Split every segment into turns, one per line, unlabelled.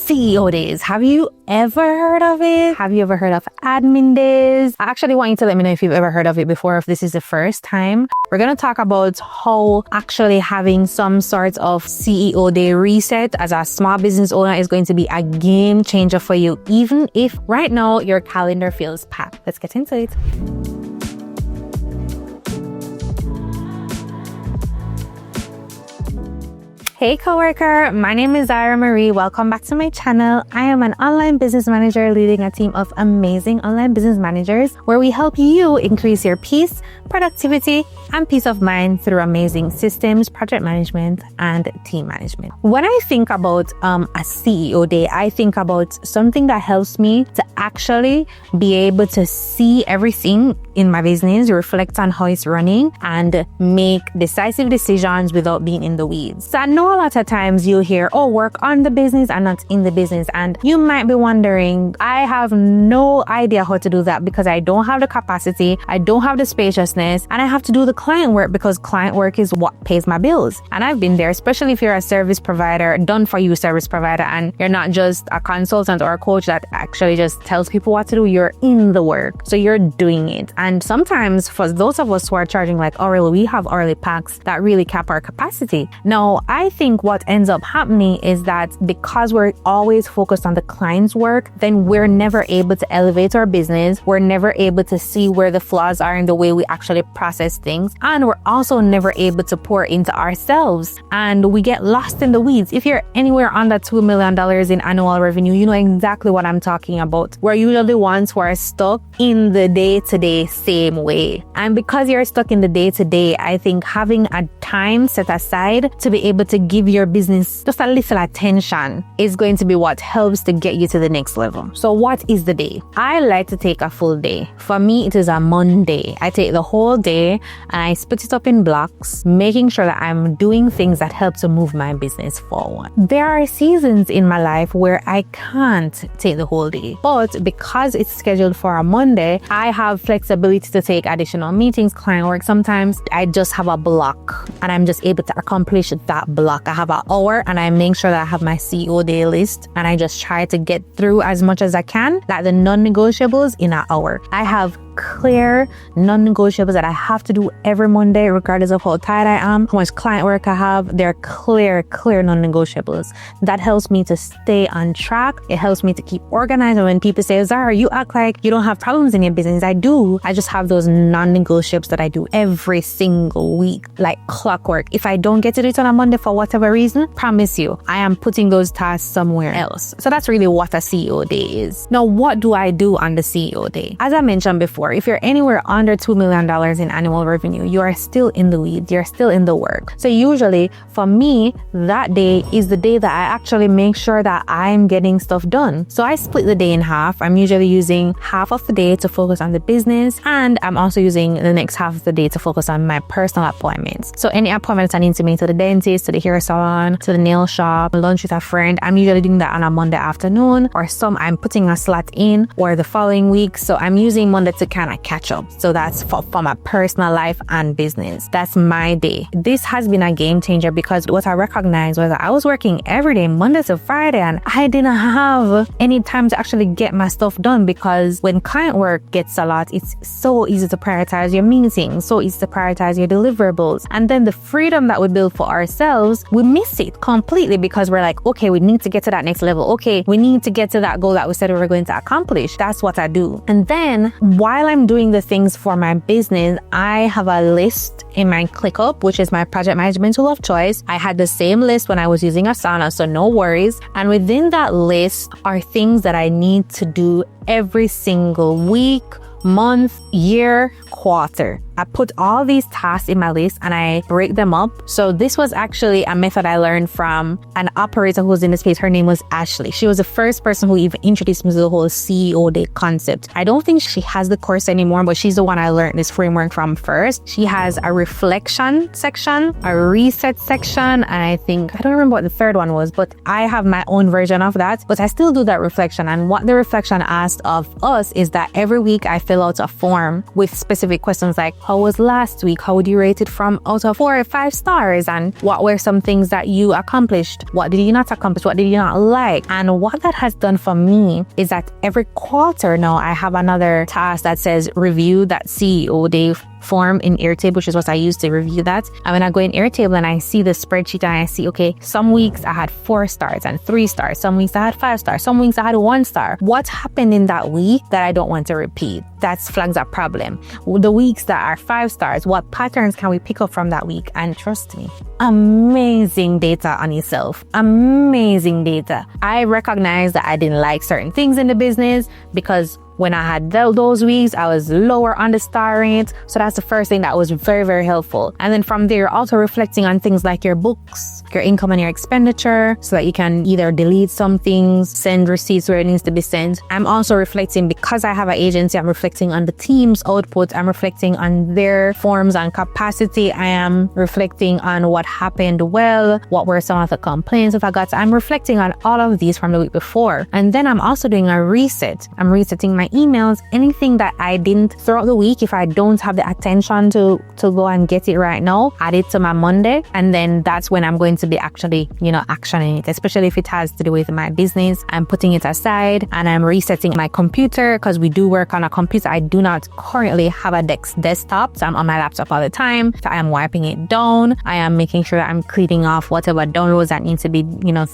CEO days. Have you ever heard of it? Have you ever heard of admin days? I actually want you to let me know if you've ever heard of it before, if this is the first time. We're going to talk about how actually having some sort of CEO day reset as a small business owner is going to be a game changer for you, even if right now your calendar feels packed. Let's get into it. Hey coworker, my name is Zhara-Marie. Welcome back to my channel. I am an online business manager leading a team of amazing online business managers where we help you increase your peace, productivity, and peace of mind through amazing systems, project management, and team management. When I think about a CEO day, I think about something that helps me to actually be able to see everything in my business, reflect on how it's running, and make decisive decisions without being in the weeds. So I know a lot of times you hear, oh, work on the business and not in the business. And you might be wondering, I have no idea how to do that because I don't have the capacity, I don't have the spaciousness, and I have to do the client work because client work is what pays my bills. And I've been there, especially if you're a service provider, done for you service provider, and you're not just a consultant or a coach that actually just tells people what to do. You're in the work. So you're doing it. And sometimes for those of us who are charging like hourly, we have hourly packs that really cap our capacity. Now, I think what ends up happening is that because we're always focused on the client's work, then we're never able to elevate our business. We're never able to see where the flaws are in the way we actually process things. And we're also never able to pour into ourselves. And we get lost in the weeds. If you're anywhere under $2 million in annual revenue, you know exactly what I'm talking about. We're usually the ones who are stuck in the day-to-day same way. And because you're stuck in the day-to-day, I think having a time set aside to be able to give your business just a little attention is going to be what helps to get you to the next level. So what is the day? I like to take a full day. For me, it is a Monday. I take the whole day and I split it up in blocks, making sure that I'm doing things that help to move my business forward. There are seasons in my life where I can't take the whole day, but because it's scheduled for a Monday, I have flexibility to take additional meetings, client work. Sometimes I just have a block and I'm just able to accomplish that block. I have an hour and I make sure that I have my CEO day list and I just try to get through as much as I can, like the non-negotiables in an hour. I have clear non-negotiables that I have to do every Monday, regardless of how tired I am, how much client work I have. They're clear non-negotiables. That helps me to stay on track. It helps me to keep organized. And when people say, Zara, you act like you don't have problems in your business. I do. I just have those non-negotiables that I do every single week, like clockwork. If I don't get to do it on a Monday for whatever reason, promise you, I am putting those tasks somewhere else. So that's really what a CEO day is. Now, what do I do on the CEO day? As I mentioned before, if you're anywhere under $2 million in annual revenue, you are still in the weeds, you're still in the work. So usually for me, that day is the day that I actually make sure that I'm getting stuff done. So I split the day in half. I'm usually using half of the day to focus on the business, and I'm also using the next half of the day to focus on my personal appointments. So any appointments I need to make to the dentist, to the hair salon, to the nail shop, lunch with a friend, I'm usually doing that on a Monday afternoon, or some I'm putting a slot in or the following week. So I'm using Monday to kind of catch up. So that's for my personal life and business. That's my day. This has been a game changer because what I recognized was that I was working every day, Monday to Friday, and I didn't have any time to actually get my stuff done because when client work gets a lot, it's so easy to prioritize your meetings, so easy to prioritize your deliverables. And then the freedom that we build for ourselves, we miss it completely because we're like, okay, we need to get to that next level. Okay, we need to get to that goal that we said we were going to accomplish. That's what I do. And then while I'm doing the things for my business, I have a list in my ClickUp, which is my project management tool of choice. I had the same list when I was using Asana, so no worries. And within that list are things that I need to do every single week, month, year, quarter. I put all these tasks in my list and I break them up. So this was actually a method I learned from an operator who was in the space. Her name was Ashley. She was the first person who even introduced me to the whole CEO day concept. I don't think she has the course anymore, but she's the one I learned this framework from first. She has a reflection section, a reset section, and I don't remember what the third one was, but I have my own version of that. But I still do that reflection. And what the reflection asked of us is that every week I fill out a form with specific questions like, How was last week? How would you rate it from out of 4 or 5 stars? And what were some things that you accomplished? What did you not accomplish? What did you not like? And what that has done for me is that every quarter now I have another task that says review that CEO day form in Airtable, which is what I use to review that. And when I go in Airtable and I see the spreadsheet and I see, okay, some weeks I had 4 stars and 3 stars. Some weeks I had 5 stars. Some weeks I had 1 star. What happened in that week that I don't want to repeat? That flags a problem. The weeks that are 5 stars, what patterns can we pick up from that week? And trust me, amazing data on yourself. Amazing data. I recognize that I didn't like certain things in the business because when I had those weeks, I was lower on the star rate. So that's the first thing that was very, very helpful. And then from there, also reflecting on things like your books, your income and your expenditure, so that you can either delete some things, send receipts where it needs to be sent. I'm also reflecting, because I have an agency, I'm reflecting on the team's output. I'm reflecting on their forms and capacity. I am reflecting on what happened well, what were some of the complaints if I got. I'm reflecting on all of these from the week before. And then I'm also doing a reset. I'm resetting my emails, anything that I didn't throughout the week. If I don't have the attention to go and get it right now, add it to my Monday. And then that's when I'm going to be actually, actioning it, especially if it has to do with my business. I'm putting it aside and I'm resetting my computer because we do work on a computer. I do not currently have a desktop. So I'm on my laptop all the time. So I am wiping it down. I am making sure that I'm cleaning off whatever downloads that need to be,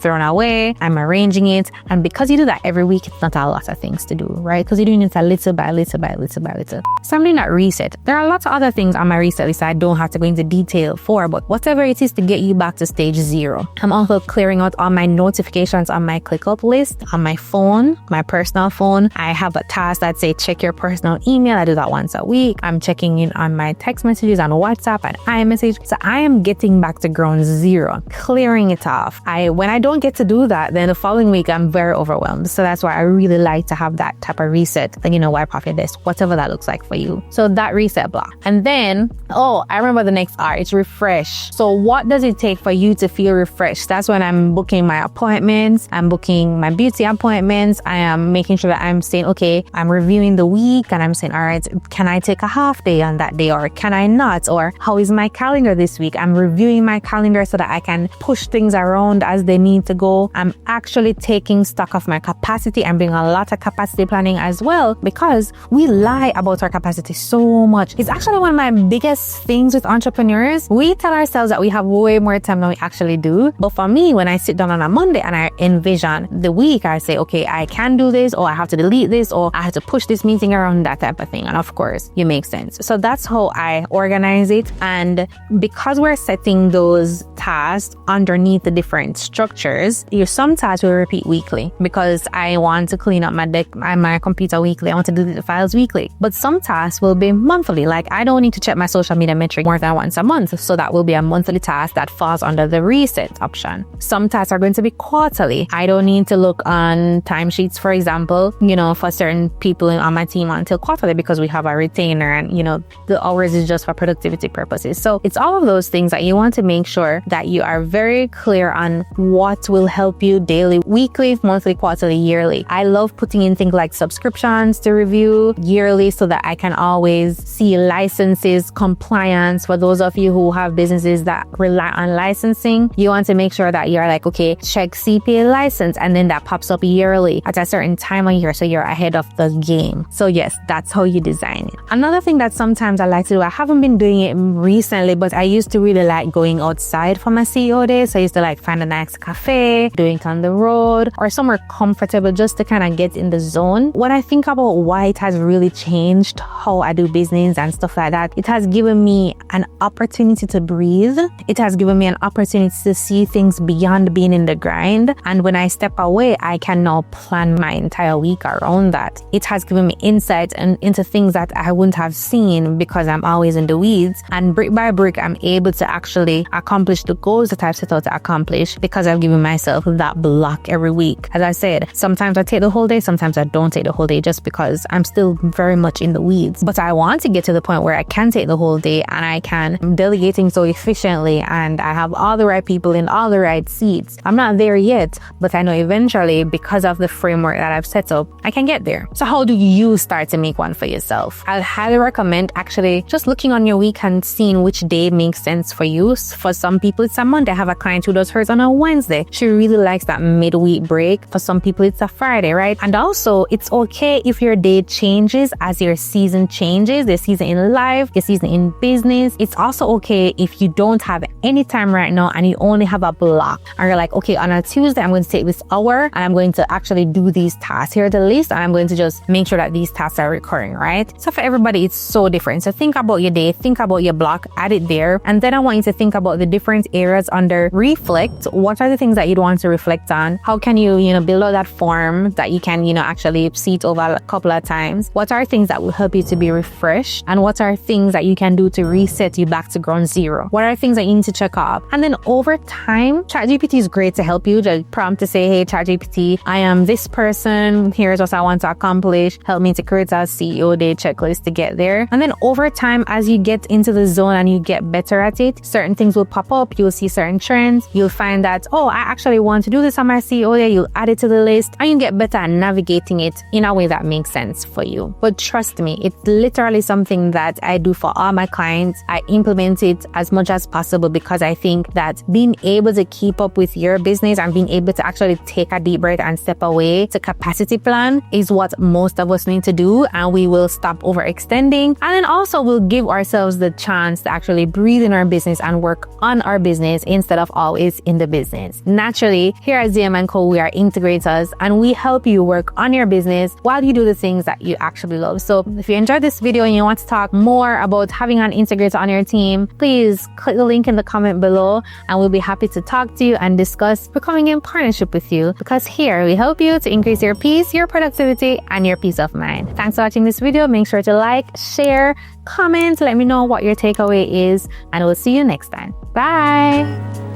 thrown away. I'm arranging it. And because you do that every week, it's not a lot of things to do, right? Because you're doing it a little by little by little by little. So I'm doing that reset. There are lots of other things on my reset list I don't have to go into detail for, but whatever it is to get you back to stage 0. I'm also clearing out all my notifications on my ClickUp list on my phone, my personal phone. I have a task that says check your personal email. I do that once a week. I'm checking in on my text messages on WhatsApp and iMessage. So I am getting back to ground 0, clearing it off. When I don't get to do that, then the following week I'm very overwhelmed. So that's why I really like to have that type of reset. Then, wipe off your desk, whatever that looks like for you. So that reset block. And then, I remember the next R, it's refresh. So what does it take for you to feel refreshed? That's when I'm booking my appointments. I'm booking my beauty appointments. I am making sure that I'm saying, okay, I'm reviewing the week and I'm saying, all right, can I take a half day on that day or can I not? Or how is my calendar this week? I'm reviewing my calendar so that I can push things around as they need to go. I'm actually taking stock of my capacity. I'm doing a lot of capacity planning as well, because we lie about our capacity so much. It's actually one of my biggest things with entrepreneurs. We tell ourselves that we have way more time than we actually do. But for me, when I sit down on a Monday and I envision the week, I say, okay, I can do this, or I have to delete this, or I have to push this meeting around, that type of thing. And of course, you make sense. So that's how I organize it. And because we're setting those tasks underneath the different structures, some tasks will repeat weekly because I want to clean up my computer weekly. I want to delete the files weekly. But some tasks will be monthly. Like I don't need to check my social media metric more than once a month. So that will be a monthly task that falls under the reset option. Some tasks are going to be quarterly. I don't need to look on timesheets, for example, for certain people on my team until quarterly because we have a retainer and, the hours is just for productivity purposes. So it's all of those things that you want to make sure that you are very clear on what will help you daily, weekly, monthly, quarterly, yearly. I love putting in things like subscriptions to review yearly so that I can always see licenses, compliance. For those of you who have businesses that rely on licensing, you want to make sure that you're like, okay, check CPA license, and then that pops up yearly at a certain time of year, so you're ahead of the game. So yes, that's how you design it. Another thing that sometimes I like to do, I haven't been doing it recently, but I used to really like going outside for my CEO day. So I used to like find a nice cafe, doing it on the road or somewhere comfortable just to kind of get in the zone. When I think about why it has really changed how I do business and stuff like that, it has given me an opportunity to breathe. It has given me an opportunity to see things beyond being in the grind. And when I step away, I can now plan my entire week around that. It has given me insight into things that I wouldn't have seen because I'm always in the weeds. And brick by brick, I'm able to actually accomplish the goals that I've set out to accomplish because I've given myself that block every week. As I said, sometimes I take the whole day, sometimes I don't take the whole day just because I'm still very much in the weeds. But I want to get to the point where I can take the whole day and I can delegating so efficiently and I have all the right people in all the right seats. I'm not there yet, but I know eventually, because of the framework that I've set up, I can get there. So how do you start to make one for yourself? I'd highly recommend actually just looking on your week and seeing which day makes sense for you. For some people, it's a Monday. I have a client who does hers on a Wednesday. She really likes that midweek break. For some people, it's a Friday, right? And also, it's okay if your day changes as your season changes, the season in life, your season in business. It's also okay if you don't have any time right now and you only have a block. And you're like, okay, on a Tuesday, I'm going to take this hour and I'm going to actually do these tasks. Here's the list and I'm going to just make sure that these tasks are recurring, right? So for everybody, it's so different. So think about your day, think about your block, add it there. And then I want you to think about the different areas under reflect. What are the things that you'd want to reflect on? How can you, build out that form that you can, actually see it over a couple of times? What are things that will help you to be refreshed? And what are things that you can do to reset you back to ground zero? What are things that you need to check off? And then over time, ChatGPT is great to help you. Just prompt to say, hey, ChatGPT, I am this person. Here's what I want to accomplish. Help me to create a CEO day checklist to get there. And then over time, as you get into the zone and you get better at it, certain things will pop up. You'll see certain trends. You'll find that, oh, I actually want to do this on my CEO day. You'll add it to the list and you get better at navigating it in a way that makes sense for you. But trust me, it's literally something that I do for all my clients. I implement it as much as possible because I think that being able to keep up with your business and being able to actually take a deep breath and step away to capacity plan is what most of us need to do, and we will stop overextending. And then also we'll give ourselves the chance to actually breathe in our business and work on our business instead of always in the business. Naturally, here at ZM & Co, we are integrators and we help you work on your business while you do the things that you actually love. So if you enjoyed this video and you want to talk more about having an integrator on your team, please click the link in the comment below and we'll be happy to talk to you and discuss becoming in partnership with you, because here we help you to increase your peace, your productivity, and your peace of mind. Thanks for watching this video. Make sure to like, share, comment, let me know what your takeaway is, and we'll see you next time. Bye.